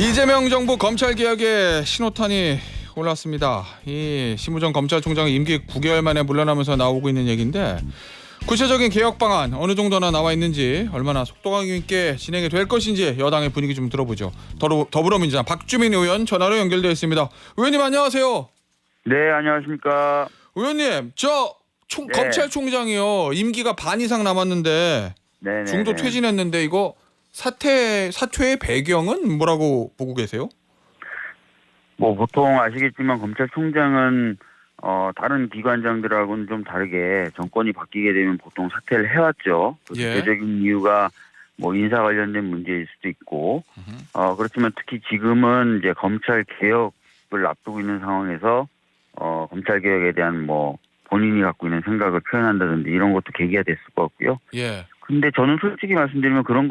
이재명 정부 검찰개혁의 신호탄이 올랐습니다. 이 심우정 검찰총장이 임기 9개월 만에 물러나면서 나오고 있는 얘기인데 구체적인 개혁 방안 어느 정도나 나와 있는지 얼마나 속도감 있게 진행이 될 것인지 여당의 분위기 좀 들어보죠. 더불어민주당 박주민 의원 전화로 연결되어 있습니다. 의원님 안녕하세요. 네, 안녕하십니까. 의원님 네. 검찰총장이요. 임기가 반 이상 남았는데 네네. 중도 퇴진했는데 이거 사퇴의 배경은 뭐라고 보고 계세요? 뭐 보통 아시겠지만 검찰총장은 다른 기관장들하고는 좀 다르게 정권이 바뀌게 되면 보통 사퇴를 해왔죠. 예. 대표적인 이유가 뭐 인사 관련된 문제일 수도 있고, 그렇지만 특히 지금은 이제 검찰 개혁을 앞두고 있는 상황에서 검찰 개혁에 대한 뭐 본인이 갖고 있는 생각을 표현한다든지 이런 것도 계기가 됐을 것 같고요. 예. 근데 저는 솔직히 말씀드리면 그런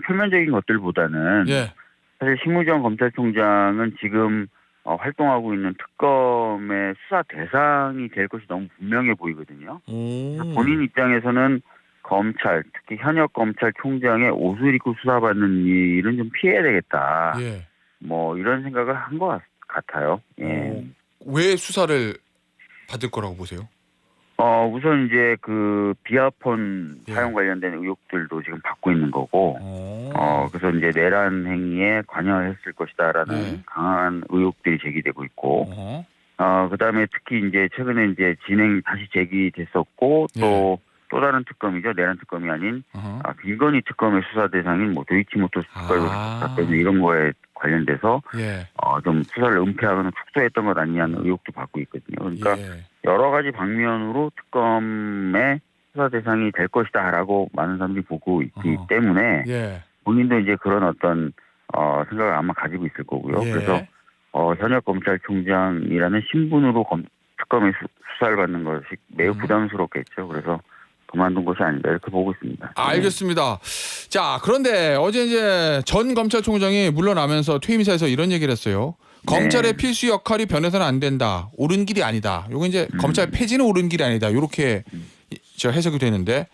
표면적인 것들보다는 예. 사실 심우정 검찰총장은 지금 활동하고 있는 특검의 수사 대상이 될 것이 너무 분명해 보이거든요. 본인 입장에서는 검찰, 특히 현역 검찰총장의 옷을 입고 수사받는 일은 좀 피해야 되겠다. 예. 뭐 이런 생각을 한 것 같아요. 예. 왜 수사를 받을 거라고 보세요? 우선 이제 그 비아폰 예. 사용 관련된 의혹들도 지금 받고 있는 거고, 그래서 이제 내란 행위에 관여했을 것이다라는 예. 강한 의혹들이 제기되고 있고, 어허. 그다음에 특히 이제 최근에 이제 다시 제기됐었고, 또 다른 특검이죠. 내란 특검이 아닌, 어허. 김건희 특검의 수사 대상인 뭐 도이치모터스 특검 사건 이런 거에 관련돼서, 예. 좀 수사를 은폐하거나 축소했던 것 아니냐는 의혹도 받고 있거든요. 그러니까 예. 여러 가지 방면으로 특검의 수사 대상이 될 것이다라고 많은 사람들이 보고 있기 때문에 예. 본인도 이제 그런 어떤 생각을 아마 가지고 있을 거고요. 예. 그래서 현역 검찰총장이라는 신분으로 특검의 수사를 받는 것이 매우 부담스럽겠죠. 그래서 그만둔 것이 아니다 이렇게 보고 있습니다. 알겠습니다. 자, 그런데 어제 이제 전 검찰총장이 물러나면서 퇴임사에서 이런 얘기를 했어요. 검찰의 필수 역할이 변해서는 안 된다. 옳은 길이 아니다. 요거 이제 검찰 폐지는 옳은 길이 아니다. 요렇게 저 해석이 되는데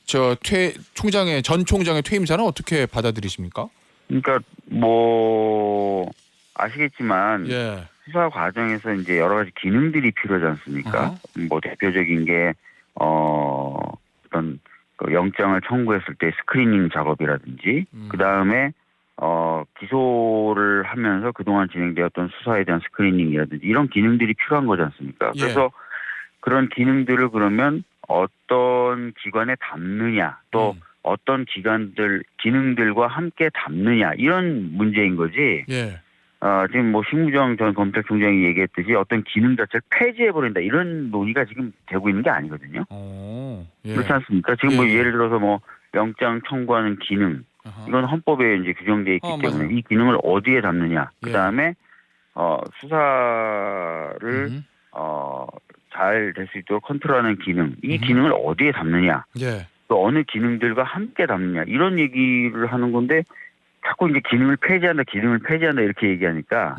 전 총장의 퇴임사는 어떻게 받아들이십니까? 그러니까 뭐 아시겠지만 예. 수사 과정에서 이제 여러 가지 기능들이 필요하지 않습니까? 뭐 대표적인 게 어떤 그 영장을 청구했을 때 스크리닝 작업이라든지 그 다음에 기소를 하면서 그동안 진행되었던 수사에 대한 스크리닝이라든지 이런 기능들이 필요한 거지 않습니까? 예. 그래서 그런 기능들을 그러면 어떤 기관에 담느냐 또 어떤 기능들과 함께 담느냐 이런 문제인 거지. 예. 지금 뭐 심우정 전 검찰총장이 얘기했듯이 어떤 기능 자체를 폐지해버린다 이런 논의가 지금 되고 있는 게 아니거든요. 예. 그렇지 않습니까? 지금 뭐 예를 들어서 뭐 영장 청구하는 기능 이건 헌법에 이제 규정되어 있기 때문에 맞아요. 이 기능을 어디에 담느냐. 예. 그다음에 수사를 잘 될 수 있도록 컨트롤하는 기능 이 기능을 어디에 담느냐. 예. 또 어느 기능들과 함께 담느냐 이런 얘기를 하는 건데 자꾸 이제 기능을 폐지한다 이렇게 얘기하니까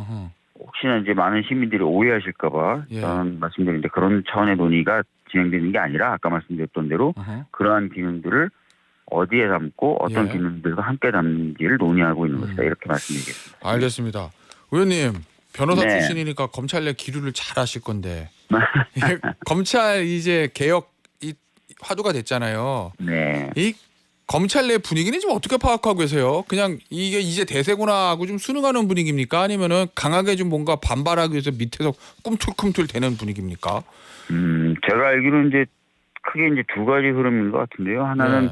혹시나 이제 많은 시민들이 오해하실까봐 저는 말씀드리는데 그런 차원의 논의가 진행되는 게 아니라 아까 말씀드렸던 대로 그러한 기능들을 어디에 담고 어떤 기능들과 함께 담는지를 논의하고 있는 것이다 이렇게 말씀드리겠습니다. 알겠습니다. 의원님 변호사 네. 출신이니까 검찰 내 기류를 잘 아실 건데 검찰 이제 개혁 화두가 됐잖아요. 네. 이 검찰 내 분위기는 지금 어떻게 파악하고 계세요? 그냥 이게 이제 대세구나 하고 좀 순응하는 분위기입니까? 아니면은 강하게 좀 뭔가 반발하기 위해서 밑에서 꿈틀꿈틀 대는 분위기입니까? 제가 알기로는 이제 크게 이제 두 가지 흐름인 것 같은데요. 하나는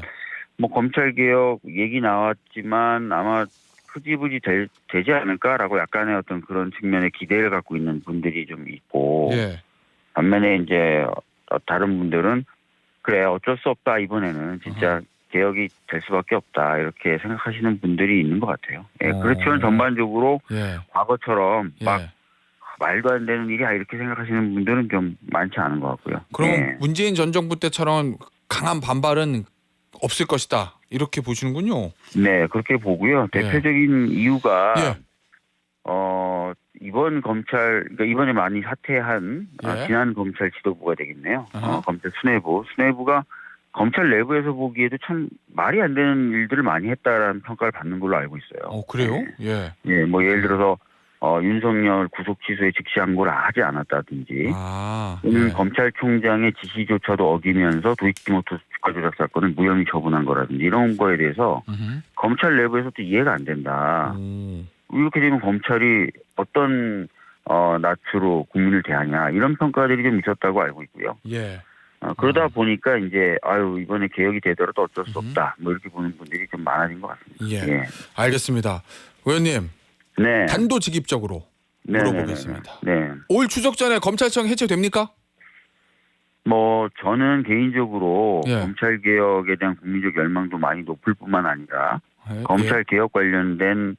뭐 검찰 개혁 얘기 나왔지만 아마 흐지부지 되지 않을까라고 약간의 어떤 그런 측면의 기대를 갖고 있는 분들이 좀 있고 반면에 이제 다른 분들은 그래 어쩔 수 없다 이번에는 진짜 개혁이 될 수밖에 없다 이렇게 생각하시는 분들이 있는 것 같아요. 그렇지만 전반적으로 과거처럼 막 말도 안 되는 일이야 이렇게 생각하시는 분들은 좀 많지 않은 것 같고요. 그럼 문재인 전 정부 때처럼 강한 반발은 없을 것이다 이렇게 보시는군요. 네 그렇게 보고요. 대표적인 이유가 이번 그러니까 이번에 많이 사퇴한 지난 검찰 지도부가 되겠네요. 검찰 수뇌부가 검찰 내부에서 보기에도 참 말이 안 되는 일들을 많이 했다라는 평가를 받는 걸로 알고 있어요. 그래요? 네. 예. 예, 뭐 예를 들어서 윤석열 구속 취소에 즉시 항고를 하지 않았다든지 또는 예. 검찰총장의 지시조차도 어기면서 도이치모터스 주가 조작 사건을 무혐의 처분한 거라든지 이런 거에 대해서 검찰 내부에서도 이해가 안 된다. 이렇게 되면 검찰이 어떤 낯으로 국민을 대하냐 이런 평가들이 좀 있었다고 알고 있고요. 예. 그러다 보니까 이제 이번에 개혁이 되더라도 어쩔 수 없다. 뭐 이렇게 보는 분들이 좀 많아진 것 같습니다. 예. 예. 알겠습니다. 의원님. 네. 단도직입적으로 물어보겠습니다. 네. 올 추석 전에 검찰청 해체됩니까? 뭐 저는 개인적으로 예. 검찰 개혁에 대한 국민적 열망도 많이 높을 뿐만 아니라 예. 검찰 개혁 관련된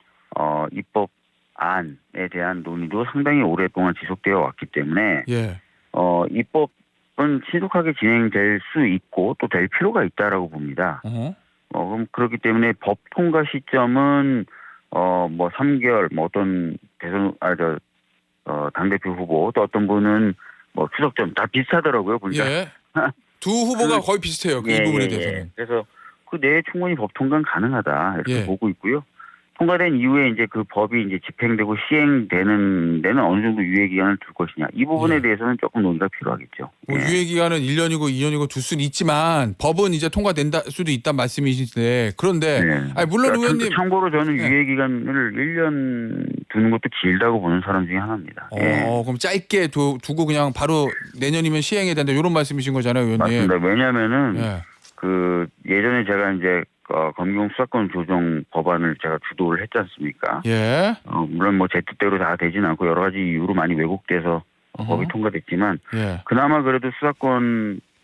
입법안에 대한 논의도 상당히 오랫동안 지속되어 왔기 때문에 예. 입법은 신속하게 진행될 수 있고 또 될 필요가 있다라고 봅니다. 그럼 그렇기 때문에 법 통과 시점은 뭐 3개월 뭐 어떤 대선 당대표 후보 또 어떤 분은 뭐 추석 전 다 비슷하더라고요. 보니까. 예. 두 후보가 거의 비슷해요. 이 부분에 대해서는. 그래서 그 내에 충분히 법 통과는 가능하다 이렇게 예. 보고 있고요. 통과된 이후에 이제 그 법이 이제 집행되고 시행되는 데는 어느 정도 유예 기간을 둘 것이냐 이 부분에 예. 대해서는 조금 논의가 필요하겠죠. 뭐 예. 유예 기간은 1년이고 2년이고 둘 수는 있지만 법은 이제 통과된다 수도 있단 말씀이신데 그런데 네. 물론 의원님 참고로 저는 예. 유예 기간을 1년 두는 것도 길다고 보는 사람 중에 하나입니다. 예. 그럼 짧게 두고 그냥 바로 내년이면 시행해야 된다 이런 말씀이신 거잖아요, 의원님. 맞습니다. 왜냐하면은 예. 그 예전에 제가 이제 검경 수사권 조정 법안을 제가 주도를 했지 않습니까? 예. 물론 뭐 제 뜻대로 다 되지는 않고 여러 가지 이유로 많이 왜곡돼서 법이 통과됐지만 예. 그나마 그래도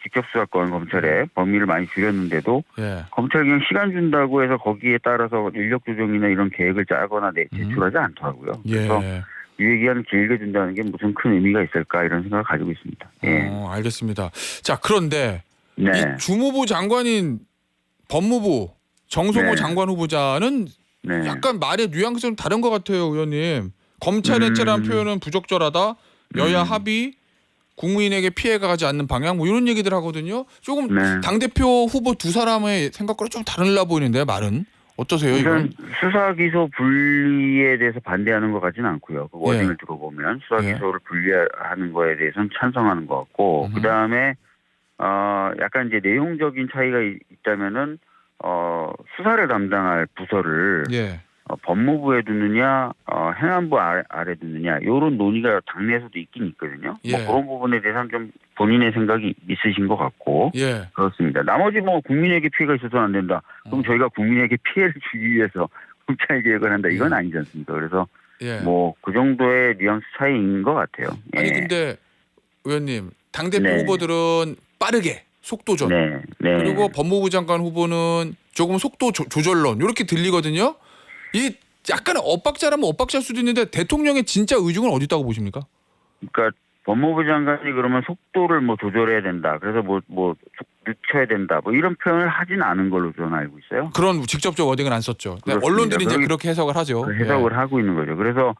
직접 수사권 검찰의 범위를 많이 줄였는데도 예. 검찰 그냥 시간 준다고 해서 거기에 따라서 인력 조정이나 이런 계획을 짜거나 제출하지 않더라고요. 그래서 예. 유예기간을 길게 준다는 게 무슨 큰 의미가 있을까 이런 생각을 가지고 있습니다. 예. 알겠습니다. 자, 그런데 네. 이 주무부 장관인 법무부 정성호 네. 장관 후보자는 네. 약간 말의 뉘앙스가 좀 다른 것 같아요, 의원님. 검찰 해체라는 표현은 부적절하다. 여야 합의, 국민에게 피해가 가지 않는 방향 뭐 이런 얘기들 하거든요. 조금 네. 당대표 후보 두 사람의 생각과는 좀 다르려 보이는데 말은 어떠세요? 우선 이건? 수사 기소 분리에 대해서 반대하는 것 같지는 않고요. 그 워딩을 예. 들어보면 수사 기소를 분리하는 거에 대해서는 찬성하는 것 같고 그 다음에 약간 이제 내용적인 차이가 있다면은 수사를 담당할 부서를 예. 법무부에 두느냐 행안부 아래 두느냐 이런 논의가 당내에서도 있긴 있거든요. 예. 뭐 그런 부분에 대해서는 좀 본인의 생각이 있으신 것 같고 예. 그렇습니다. 나머지 뭐 국민에게 피해가 있어서는 안 된다. 그럼 저희가 국민에게 피해를 주기 위해서 검찰 개혁을 한다. 이건 아니지 않습니까? 그래서 예. 뭐 그 정도의 뉘앙스 차이인 것 같아요. 예. 아니 근데 의원님 당대표 네. 후보들은 빠르게 속도전 네. 그리고 법무부 장관 후보는 조금 속도 조절론 이렇게 들리거든요. 이 약간 엇박자라면 엇박자일 수도 있는데 대통령의 진짜 의중은 어디 있다고 보십니까? 그러니까 법무부 장관이 그러면 속도를 뭐 조절해야 된다. 그래서 뭐 늦춰야 된다. 뭐 이런 표현을 하진 않은 걸로 저는 알고 있어요. 그런 직접적 워딩은 안 썼죠. 그렇습니다. 언론들이 이제 그렇게 해석을 하죠. 그 해석을 하고 있는 거죠. 그래서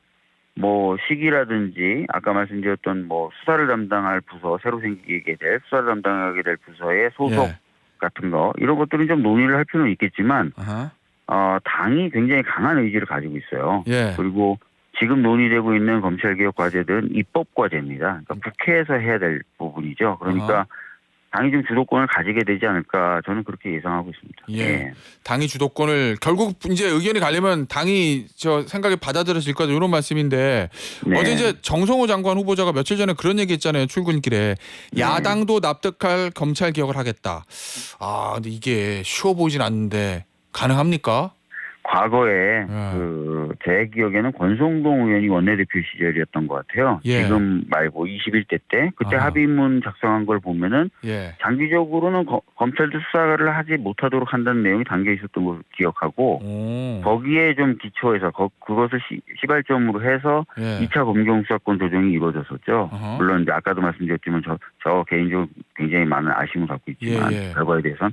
뭐 시기라든지 아까 말씀드렸던 뭐 수사를 담당할 부서 새로 생기게 될 수사를 담당하게 될 부서의 소속 예. 같은 거 이런 것들은 좀 논의를 할 필요는 있겠지만 아하. 당이 굉장히 강한 의지를 가지고 있어요. 예. 그리고 지금 논의되고 있는 검찰개혁 과제들은 입법 과제입니다. 그러니까 국회에서 해야 될 부분이죠. 그러니까 당이 좀 주도권을 가지게 되지 않을까 저는 그렇게 예상하고 있습니다. 예. 당이 주도권을 결국 이제 의견이 갈리면 당이 저 생각에 받아들여질 거다 이런 말씀인데 네. 어제 이제 정성호 장관 후보자가 며칠 전에 그런 얘기했잖아요. 출근길에 야당도 납득할 검찰 개혁을 하겠다. 근데 이게 쉬워 보이진 않는데 가능합니까? 과거에 제 기억에는 권성동 의원이 원내대표 시절이었던 것 같아요. 예. 지금 말고 21대 때 그때 합의문 작성한 걸 보면은 예. 장기적으로는 검찰도 수사를 하지 못하도록 한다는 내용이 담겨 있었던 걸 기억하고 거기에 좀 기초해서 그것을 시발점으로 해서 예. 2차 검경 수사권 조정이 이루어졌었죠. 어허. 물론 이제 아까도 말씀드렸지만 저 개인적으로 굉장히 많은 아쉬움을 갖고 있지만 예. 결과에 대해서는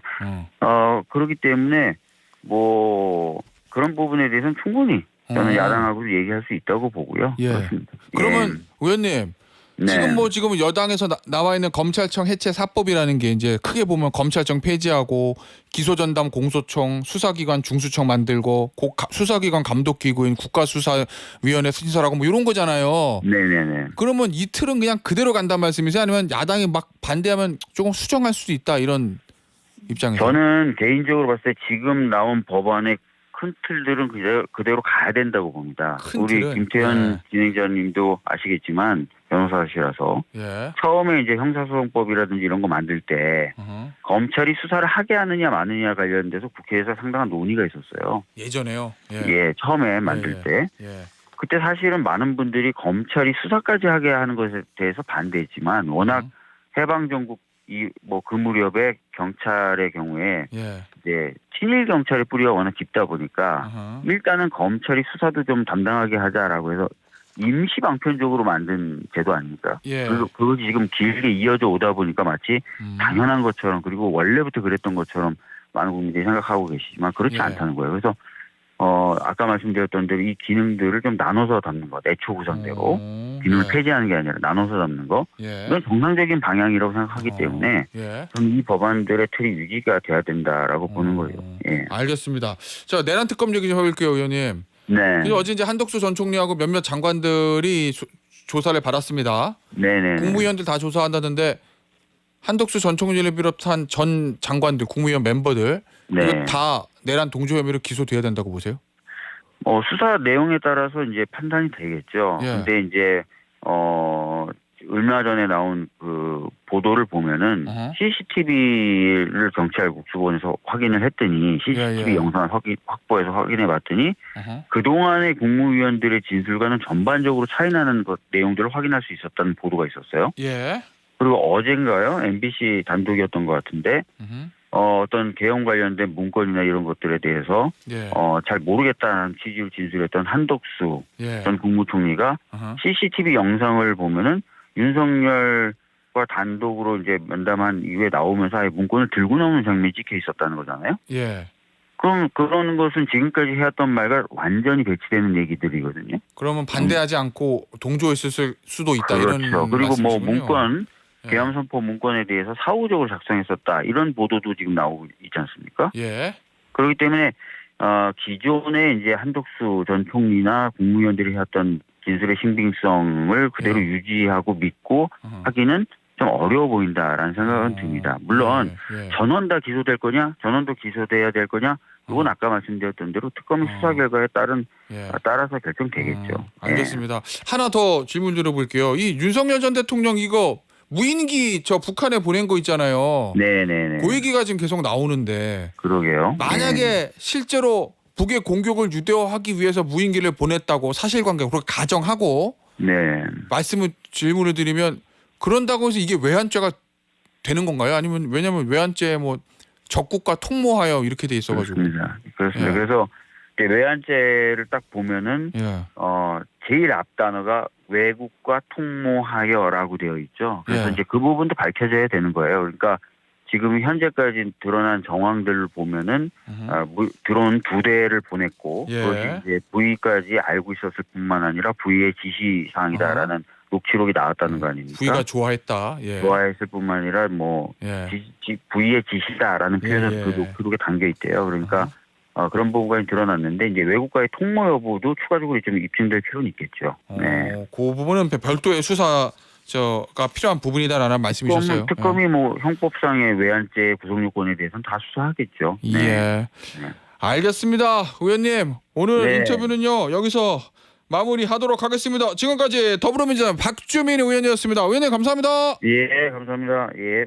그렇기 때문에 뭐 그런 부분에 대해서는 충분히 저는 야당하고도 얘기할 수 있다고 보고요. 예. 그렇습니다. 그러면 의원님 네. 지금 여당에서 나와 있는 검찰청 해체 4법이라는 게 이제 크게 보면 검찰청 폐지하고 기소전담 공소청, 수사기관 중수청 만들고 수사기관 감독기구인 국가수사위원회 신설하고 뭐 이런 거잖아요. 네네네. 그러면 이 틀은 그냥 그대로 간단 말씀이세요? 아니면 야당이 막 반대하면 조금 수정할 수도 있다 이런 입장이세요? 저는 개인적으로 봤을 때 지금 나온 법안의 큰 틀들은 그대로 가야 된다고 봅니다. 큰 우리 틀은? 김태현 진행자님도 아시겠지만 변호사시라서 예. 처음에 이제 형사소송법이라든지 이런 거 만들 때 어허. 검찰이 수사를 하게 하느냐 마느냐 관련돼서 국회에서 상당한 논의가 있었어요. 예전에요. 예, 처음에 만들 때. 예. 그때 사실은 많은 분들이 검찰이 수사까지 하게 하는 것에 대해서 반대했지만 워낙 해방 전국 그 무렵에 경찰의 경우에 예. 이제 친일 경찰의 뿌리가 워낙 깊다 보니까 어허. 일단은 검찰이 수사도 좀 담당하게 하자라고 해서 임시 방편적으로 만든 제도 아닙니까? 예. 그래서 그것이 지금 길게 이어져 오다 보니까 마치 당연한 것처럼 그리고 원래부터 그랬던 것처럼 많은 국민들이 생각하고 계시지만 그렇지 예. 않다는 거예요. 그래서 아까 말씀드렸던 대로 이 기능들을 좀 나눠서 담는 것, 애초 구성대로 기능을 예. 폐지하는 게 아니라 나눠서 담는 거, 예. 이건 정상적인 방향이라고 생각하기 때문에 예. 저는 이 법안들의 틀이 유지가 돼야 된다라고 보는 거예요. 예. 알겠습니다. 자, 내란 특검 얘기 좀 해볼게요, 의원님. 네. 어제 이제 한덕수 전 총리하고 몇몇 장관들이 조사를 받았습니다. 네네. 국무위원들 다 조사한다는데 한덕수 전 총리를 비롯한 전 장관들, 국무위원 멤버들 네. 이거 다 내란 동조 혐의로 기소돼야 된다고 보세요? 수사 내용에 따라서 이제 판단이 되겠죠. 예. 근데 이제 얼마 전에 나온 그 보도를 보면은 어허. CCTV를 경찰 국수본에서 확인을 했더니 CCTV 예. 영상을 확보해서 확인해 봤더니 어허. 그동안의 국무위원들의 진술과는 전반적으로 차이나는 내용들을 확인할 수 있었다는 보도가 있었어요. 예. 그리고 어젠가요? MBC 단독이었던 것 같은데 음흠. 어떤 개헌 관련된 문건이나 이런 것들에 대해서 예. 잘 모르겠다는 취지로 진술했던 한덕수 예. 전 국무총리가 어허. CCTV 영상을 보면은 윤석열과 단독으로 이제 면담한 이후에 나오면서 아예 문건을 들고 나오는 장면이 찍혀 있었다는 거잖아요. 예. 그럼 그런 것은 지금까지 해왔던 말과 완전히 배치되는 얘기들이거든요. 그러면 반대하지 않고 동조했을 수도 있다 그렇죠. 이런 그리고 뭐 말씀이시군요. 문건 예. 계엄선포 문건에 대해서 사후적으로 작성했었다 이런 보도도 지금 나오고 있지 않습니까? 예. 그렇기 때문에 기존에 이제 한덕수 전 총리나 국무위원들이 해왔던 진술의 신빙성을 그대로 유지하고 믿고 어허. 하기는 좀 어려워 보인다라는 생각은 듭니다. 물론 예. 전원 다 기소될 거냐, 전원도 기소돼야 될 거냐, 그건 아까 말씀드렸던 대로 특검의 수사 결과에 예. 따라서 결정되겠죠. 알겠습니다. 하나 더 질문 드려볼게요. 이 윤석열 전 대통령 이거 무인기 저 북한에 보낸 거 있잖아요. 네네네. 그 얘기가 지금 계속 나오는데 그러게요. 만약에 실제로 북의 공격을 유도하기 위해서 무인기를 보냈다고 사실관계 그렇게 가정하고 네. 질문을 드리면 그런다고 해서 이게 외환죄가 되는 건가요? 아니면 왜냐하면 외환죄 뭐 적국과 통모하여 이렇게 돼 있어가지고. 그렇습니다. 예. 그래서 이제 외환죄를 딱 보면은 예. 제일 앞 단어가 외국과 통모하여라고 되어 있죠. 그래서 예. 이제 그 부분도 밝혀져야 되는 거예요. 그러니까 지금 현재까지 드러난 정황들을 보면은 드론 2대를 보냈고 예. 그것이 이제 부위까지 알고 있었을 뿐만 아니라 부위의 지시 사항이다라는 녹취록이 나왔다는 거 아닙니까? 부위가 좋아했다. 예. 좋아했을 뿐만 아니라 뭐 예. 부위의 지시다라는 표현이 예. 그 녹취록에 담겨 있대요. 그러니까 그런 부분까지 드러났는데 이제 외국과의 통모 여부도 추가적으로 좀 입증될 필요는 있겠죠. 네. 그 부분은 별도의 수사가 필요한 부분이다라는 말씀이셨어요. 특검이 뭐 형법상의 외환죄 구성 요건에 대해서는 다 수사하겠죠. 예. 네. 알겠습니다. 의원님 오늘 네. 인터뷰는요 여기서 마무리하도록 하겠습니다. 지금까지 더불어민주당 박주민 의원이었습니다. 의원님 감사합니다. 예, 감사합니다. 예.